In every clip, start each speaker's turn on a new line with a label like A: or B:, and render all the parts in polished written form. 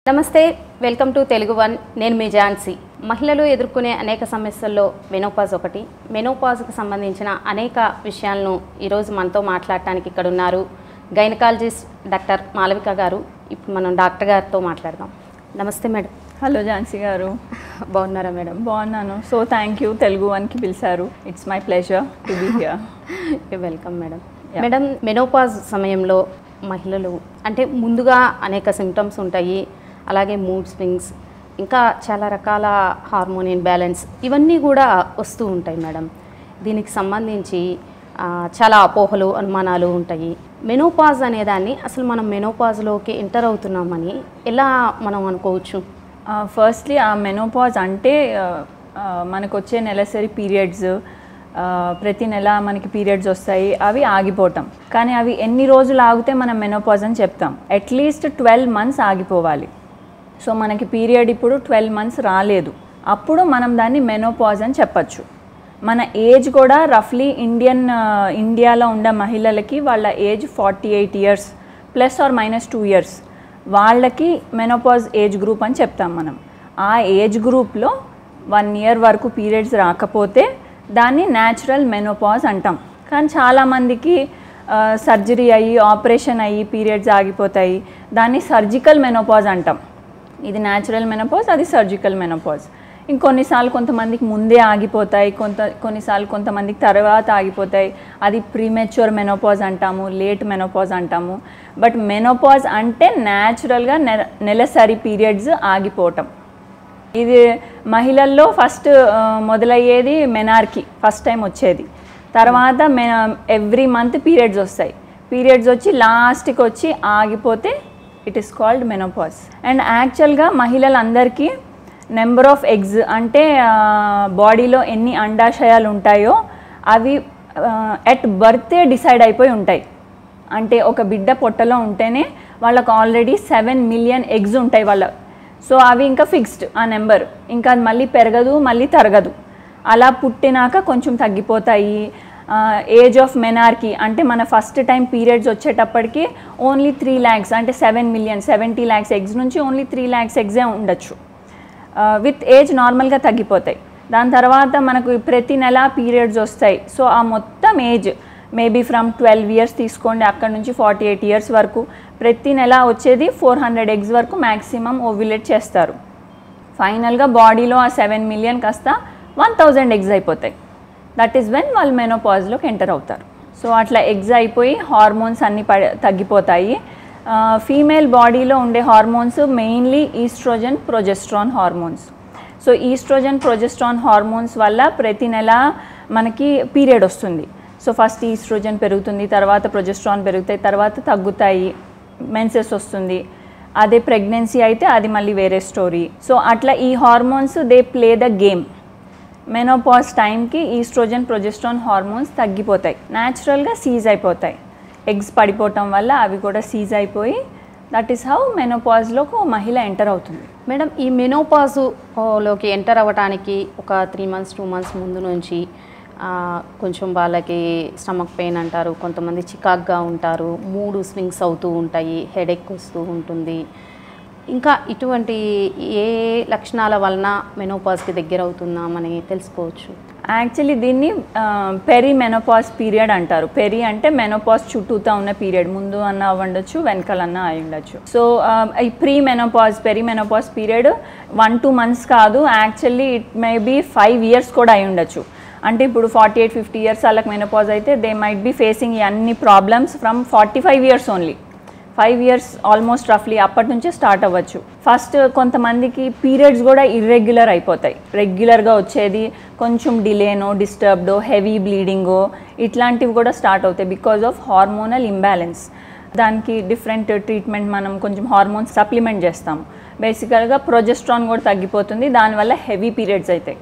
A: నమస్తే, welcome to Telugu one. నేను మీ ఝాన్సీ. మహిళలు ఎదుర్కొనే అనేక సమస్యల్లో మెనోపాజ్ ఒకటి. మెనోపాజ్కి సంబంధించిన అనేక విషయాలను ఈరోజు మనతో మాట్లాడటానికి ఇక్కడ ఉన్నారు గైనకాలజిస్ట్ డాక్టర్ మాలవిక గారు. ఇప్పుడు మనం డాక్టర్ గారితో మాట్లాడదాం. నమస్తే మేడం.
B: హలో ఝాన్సీ గారు,
A: బాగున్నారా మేడం?
B: బాగున్నాను. సో థ్యాంక్ యూ, తెలుగు వన్కి పిలిచారు. It's my pleasure to be here.
A: Welcome madam. Madam, menopause సమయంలో మహిళలు అంటే ముందుగా అనేక సిమ్టమ్స్ ఉంటాయి, అలాగే మూడ్ స్వింగ్స్, ఇంకా చాలా రకాల హార్మోన్ ఇన్బ్యాలెన్స్ ఇవన్నీ కూడా వస్తూ ఉంటాయి మేడం. దీనికి సంబంధించి చాలా అపోహలు, అనుమానాలు ఉంటాయి. మెనోపాజ్ అనేదాన్ని అసలు మనం మెనోపాజ్లోకి ఎంటర్ అవుతున్నామని ఎలా మనం అనుకోవచ్చు?
B: ఫస్ట్లీ ఆ మెనోపాజ్ అంటే మనకు వచ్చే నెలసరి పీరియడ్స్, ప్రతి నెల మనకి పీరియడ్స్ వస్తాయి, అవి ఆగిపోవటం. కానీ అవి ఎన్ని రోజులు ఆగితే మనం మెనోపాజ్ అని చెప్తాం? అట్లీస్ట్ 12 months ఆగిపోవాలి. సో మనకి పీరియడ్ ఇప్పుడు 12 months రాలేదు, అప్పుడు మనం దాన్ని మెనోపాజ్ అని చెప్పచ్చు. మన ఏజ్ కూడా రఫ్లీ ఇండియాలో ఉండే మహిళలకి వాళ్ళ ఏజ్ 48 years ±2 years వాళ్ళకి మెనోపాజ్ ఏజ్ గ్రూప్ అని చెప్తాం మనం. ఆ ఏజ్ గ్రూప్లో 1 year వరకు పీరియడ్స్ రాకపోతే దాన్ని న్యాచురల్ మెనోపాజ్ అంటాం. కానీ చాలామందికి సర్జరీ అయ్యి, ఆపరేషన్ అయ్యి పీరియడ్స్ ఆగిపోతాయి, దాన్ని సర్జికల్ మెనోపాజ్ అంటాం. ఇది న్యాచురల్ మెనోపాజ్, అది సర్జికల్ మెనోపాజ్. ఇంకొన్నిసార్లు కొంతమందికి ముందే ఆగిపోతాయి, కొన్నిసార్లు కొంతమందికి తర్వాత ఆగిపోతాయి. అది ప్రీమెచ్యూర్ మెనోపాజ్ అంటాము, లేట్ మెనోపాజ్ అంటాము. బట్ మెనోపాజ్ అంటే న్యాచురల్గా నెలసరి పీరియడ్స్ ఆగిపోవటం. ఇది మహిళల్లో ఫస్ట్ మొదలయ్యేది మెనార్కి, ఫస్ట్ టైం వచ్చేది. తర్వాత ఎవ్రీ మంత్ పీరియడ్స్ వస్తాయి. పీరియడ్స్ వచ్చి లాస్ట్కి వచ్చి ఆగిపోతే it is called menopause. And యాక్చువల్గా మహిళలందరికీ నెంబర్ ఆఫ్ ఎగ్స్ అంటే బాడీలో ఎన్ని అండాశయాలు ఉంటాయో అవి ఎట్ బర్తే డిసైడ్ అయిపోయి ఉంటాయి. అంటే ఒక బిడ్డ పొట్టలో ఉంటేనే వాళ్ళకు ఆల్రెడీ 7 million ఎగ్స్ ఉంటాయి వాళ్ళ. సో అవి ఇంకా ఫిక్స్డ్ ఆ నెంబర్, ఇంకా అది మళ్ళీ పెరగదు, మళ్ళీ తరగదు. అలా పుట్టినాక కొంచెం తగ్గిపోతాయి. ఏజ్ ఆఫ్ మెనార్కీ అంటే మన ఫస్ట్ టైం పీరియడ్స్ వచ్చేటప్పటికి ఓన్లీ 3 lakhs అంటే 7 million 70 lakhs ఎగ్స్ నుంచి ఓన్లీ 3 lakhs ఎగ్సే ఉండొచ్చు. విత్ ఏజ్ నార్మల్గా తగ్గిపోతాయి. దాని తర్వాత మనకు ప్రతి నెల పీరియడ్స్ వస్తాయి. సో ఆ మొత్తం ఏజ్ మేబీ ఫ్రమ్ 12 years తీసుకోండి, అక్కడ నుంచి 48 years వరకు ప్రతి నెల వచ్చేది 400 eggs వరకు మ్యాక్సిమం ఓవ్యులేట్ చేస్తారు. ఫైనల్గా బాడీలో ఆ 7 million కాస్త 1000 eggs అయిపోతాయి. దట్ ఈస్ వెన్ వాళ్ళు మెనోపాజ్లోకి ఎంటర్ అవుతారు. సో అట్లా ఎగ్స్ అయిపోయి హార్మోన్స్ అన్నీ తగ్గిపోతాయి. ఫీమేల్ బాడీలో ఉండే hormones mainly estrogen, progesterone hormones. So estrogen, progesterone hormones వల్ల ప్రతి నెల మనకి పీరియడ్ వస్తుంది. సో ఫస్ట్ ఈస్ట్రోజన్ పెరుగుతుంది, తర్వాత ప్రొజెస్ట్రాన్ పెరుగుతాయి, తర్వాత తగ్గుతాయి, మెన్సెస్ వస్తుంది. అదే ప్రెగ్నెన్సీ అయితే అది మళ్ళీ వేరే స్టోరీ. సో అట్లా ఈ hormones they play the game. Menopause టైంకి ఈస్ట్రోజన్, ప్రొజెస్ట్రాన్ హార్మోన్స్ తగ్గిపోతాయి, న్యాచురల్గా సీజ్ అయిపోతాయి. ఎగ్స్ పడిపోవటం వల్ల అవి కూడా సీజ్ అయిపోయి దట్ ఈస్ హౌ మెనోపాజ్లోకి మహిళ ఎంటర్ అవుతుంది.
A: మేడం, ఈ మెనోపాజ్లోకి ఎంటర్ అవ్వడానికి ఒక 3 months 2 months ముందు నుంచి కొంచెం వాళ్ళకి స్టమక్ పెయిన్ అంటారు, కొంతమంది చికాక్గా ఉంటారు, మూడు స్వింగ్స్ అవుతూ ఉంటాయి, హెడేక్ వస్తూ ఉంటుంది. ఇంకా ఇటువంటి ఏ లక్షణాల వలన మెనోపాజ్కి దగ్గర అవుతున్నామని తెలుసుకోవచ్చు?
B: యాక్చువల్లీ దీన్ని పెరి మెనోపాజ్ పీరియడ్ అంటారు. పెరి అంటే మెనోపాజ్ చుట్టూతా ఉన్న పీరియడ్, ముందు అన్న అవ్వండొచ్చు, వెనకాలన్నా అయి ఉండొచ్చు. సో ఈ పెరి మెనోపాజ్ పీరియడ్ 1-2 months కాదు, actually it may be 5 years కూడా అయి ఉండొచ్చు. అంటే ఇప్పుడు 48-50 years వాళ్ళకి మెనోపాజ్ అయితే దే మైట్ బీ ఫేసింగ్ ఈ అన్ని problems from 45 years only. 5 years almost రఫ్లీ అప్పటి నుంచే స్టార్ట్ అవ్వచ్చు. ఫస్ట్ కొంతమందికి పీరియడ్స్ కూడా ఇర్రెగ్యులర్ అయిపోతాయి. రెగ్యులర్గా వచ్చేది కొంచెం డిలేనో, డిస్టర్బ్డో, హెవీ బ్లీడింగో ఇట్లాంటివి కూడా స్టార్ట్ అవుతాయి బికాజ్ ఆఫ్ హార్మోనల్ ఇంబ్యాలెన్స్. దానికి డిఫరెంట్ ట్రీట్మెంట్, మనం కొంచెం హార్మోన్స్ సప్లిమెంట్ చేస్తాము. బేసికల్గా ప్రొజెస్ట్రాన్ కూడా తగ్గిపోతుంది, దానివల్ల హెవీ పీరియడ్స్ అవుతాయి.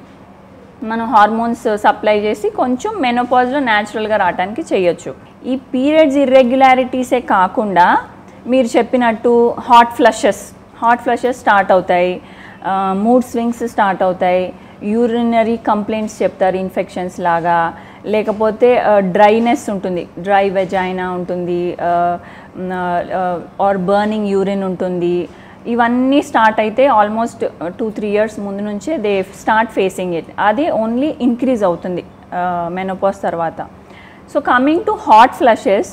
B: మనం హార్మోన్స్ సప్లై చేసి కొంచెం మెనోపాజ్లో న్యాచురల్గా రావడానికి చేయొచ్చు. ఈ పీరియడ్స్ ఇర్రెగ్యులారిటీసే కాకుండా మీరు చెప్పినట్టు హాట్ ఫ్లషెస్ స్టార్ట్ అవుతాయి, మూడ్ స్వింగ్స్ స్టార్ట్ అవుతాయి, యూరినరీ కంప్లైంట్స్ చెప్తారు, ఇన్ఫెక్షన్స్ లాగా, లేకపోతే డ్రైనెస్ ఉంటుంది, డ్రై వెజైనా ఉంటుంది, ఆర్ బర్నింగ్ యూరిన్ ఉంటుంది, ఇవన్నీ స్టార్ట్ అయితే ఆల్మోస్ట్ 2-3 ఇయర్స్ ముందు నుంచే దే స్టార్ట్ ఫేసింగ్ ఇట్. అది ఓన్లీ ఇంక్రీజ్ అవుతుంది మెనోపాజ్ తర్వాత. So coming to hot flushes,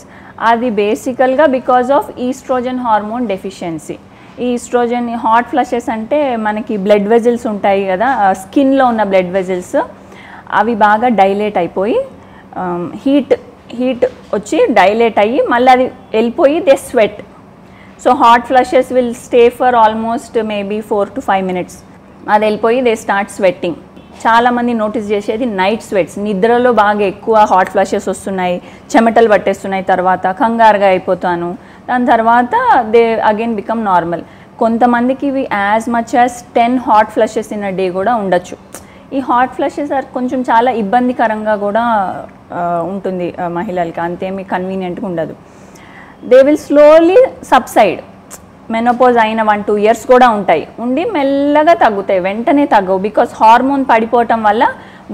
B: అది బేసికల్గా because of estrogen hormone deficiency. ఈ ఈస్ట్రోజన్ హాట్ ఫ్లషెస్ అంటే మనకి బ్లడ్ వెజిల్స్ ఉంటాయి కదా, స్కిన్లో ఉన్న బ్లడ్ వెజిల్స్ అవి బాగా డైలేట్ అయిపోయి హీట్ వచ్చి డైలేట్ అయ్యి మళ్ళీ అది వెళ్ళిపోయి they sweat. So hot flushes will stay for almost maybe 4 to 5 minutes. అది వెళ్ళిపోయి దే స్టార్ట్ స్వెట్టింగ్. చాలామంది నోటీస్ చేసేది నైట్ స్వెట్స్, నిద్రలో బాగా ఎక్కువ హాట్ ఫ్లషెస్ వస్తున్నాయి, చెమటలు పట్టేస్తున్నాయి, తర్వాత కంగారుగా అయిపోతాను, దాని తర్వాత దే అగైన్ బికమ్ నార్మల్. కొంతమందికి ఇవి as much as 10 hot flushes in a day కూడా ఉండొచ్చు. ఈ హాట్ ఫ్లషెస్ కొంచెం చాలా ఇబ్బందికరంగా కూడా ఉంటుంది మహిళలకి, అంతేమి కన్వీనియంట్గా ఉండదు. They will slowly subside. Menopause అయిన 1-2 years కూడా ఉంటాయి, ఉండి మెల్లగా తగ్గుతాయి, వెంటనే తగ్గవు. బికాస్ హార్మోన్ పడిపోవటం వల్ల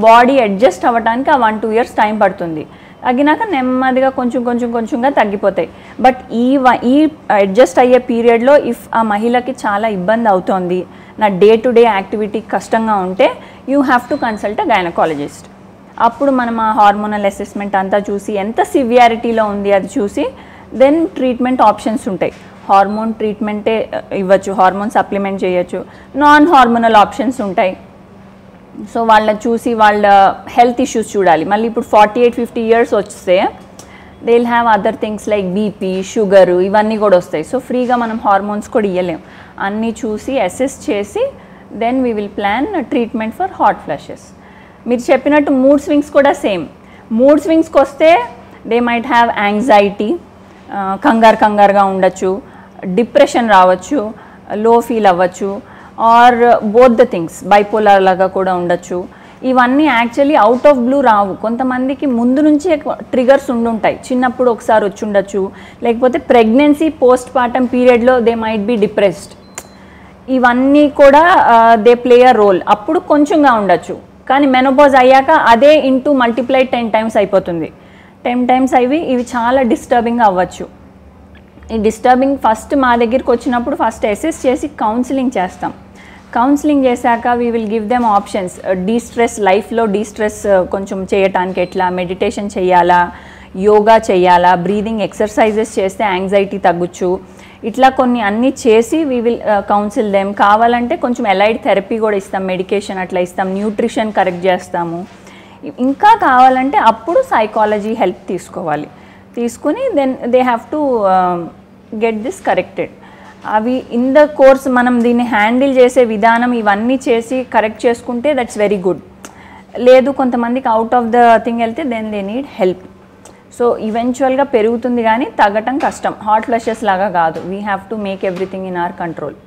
B: బాడీ అడ్జస్ట్ అవ్వడానికి ఆ 1-2 years టైం పడుతుంది. తగ్గినాక నెమ్మదిగా కొంచెంగా తగ్గిపోతాయి. బట్ ఈ అడ్జస్ట్ అయ్యే పీరియడ్లో ఇఫ్ ఆ మహిళకి చాలా ఇబ్బంది అవుతోంది, నా డే టు డే యాక్టివిటీ కష్టంగా ఉంటే you have to consult a gynaecologist. అప్పుడు మనం ఆ హార్మోనల్ అసెస్మెంట్ అంతా చూసి ఎంత సివియారిటీలో ఉంది అది చూసి దెన్ ట్రీట్మెంట్ ఆప్షన్స్ ఉంటాయి. హార్మోన్ ట్రీట్మెంటే ఇవ్వచ్చు, హార్మోన్ సప్లిమెంట్ చేయొచ్చు, నాన్ హార్మోనల్ ఆప్షన్స్ ఉంటాయి. సో వాళ్ళని చూసి వాళ్ళ హెల్త్ ఇష్యూస్ చూడాలి. మళ్ళీ ఇప్పుడు 48-50 years వస్తే they will have other things like BP, sugar, ఇవన్నీ కూడా వస్తాయి. సో ఫ్రీగా మనం హార్మోన్స్ కూడా ఇవ్వలేం. అన్నీ చూసి అసెస్ చేసి then we will plan treatment for hot flushes. మీరు చెప్పినట్టు మూడ్ స్వింగ్స్ కూడా సేమ్. మూడ్ స్వింగ్స్కి వస్తే దే మైట్ హ్యావ్ యాంగ్జైటీ, కంగారుగా ఉండొచ్చు, డిప్రెషన్ రావచ్చు, లో ఫీల్ అవ్వచ్చు, or both the things, bipolar లాగా కూడా ఉండొచ్చు. ఇవన్నీ యాక్చువల్లీ అవుట్ ఆఫ్ బ్లూ రావు. కొంతమందికి ముందు నుంచే ట్రిగర్స్ ఉండుంటాయి, చిన్నప్పుడు ఒకసారి వచ్చి ఉండొచ్చు, లేకపోతే ప్రెగ్నెన్సీ పోస్ట్ పార్టమ్ పీరియడ్లో దే మైట్ బి డిప్రెస్డ్. ఇవన్నీ కూడా దే ప్లే అ రోల్. అప్పుడు కొంచెంగా ఉండొచ్చు, కానీ మెనోపాజ్ అయ్యాక అదే ఇంటూ మల్టిప్లై 10 times అయిపోతుంది. 10 times ఇవి చాలా డిస్టర్బింగ్ అవ్వచ్చు. ఈ డిస్టర్బింగ్ ఫస్ట్ మా దగ్గరికి వచ్చినప్పుడు ఫస్ట్ అసెస్ చేసి కౌన్సిలింగ్ చేస్తాం. కౌన్సిలింగ్ చేశాక we will give them options. De-stress, లైఫ్లో డీస్ట్రెస్ కొంచెం చేయటానికి ఎట్లా, మెడిటేషన్ చేయాలా, యోగా చేయాలా, బ్రీదింగ్ ఎక్సర్సైజెస్ చేస్తే యాంగ్జైటీ తగ్గొచ్చు, ఇట్లా కొన్ని అన్నీ చేసి వీ విల్ కౌన్సిల్ దెమ్. కావాలంటే కొంచెం ఎలైడ్ థెరపీ కూడా ఇస్తాం, మెడికేషన్ అట్లా ఇస్తాం, న్యూట్రిషన్ కరెక్ట్ చేస్తాము. ఇంకా కావాలంటే అప్పుడు సైకాలజీ హెల్ప్ తీసుకోవాలి. తీసుకుని then they have to get this corrected. అవి ఇన్ ద కోర్స్ మనం దీన్ని హ్యాండిల్ చేసే విధానం ఇవన్నీ చేసి కరెక్ట్ చేసుకుంటే దట్స్ వెరీ గుడ్. లేదు కొంతమందికి అవుట్ ఆఫ్ ద థింగ్ వెళ్తే then they need help. So ఈవెన్చువల్గా పెరుగుతుంది కానీ తగ్గటం కష్టం. హాట్ ఫ్లషెస్ లాగా కాదు. We have to make everything in our control.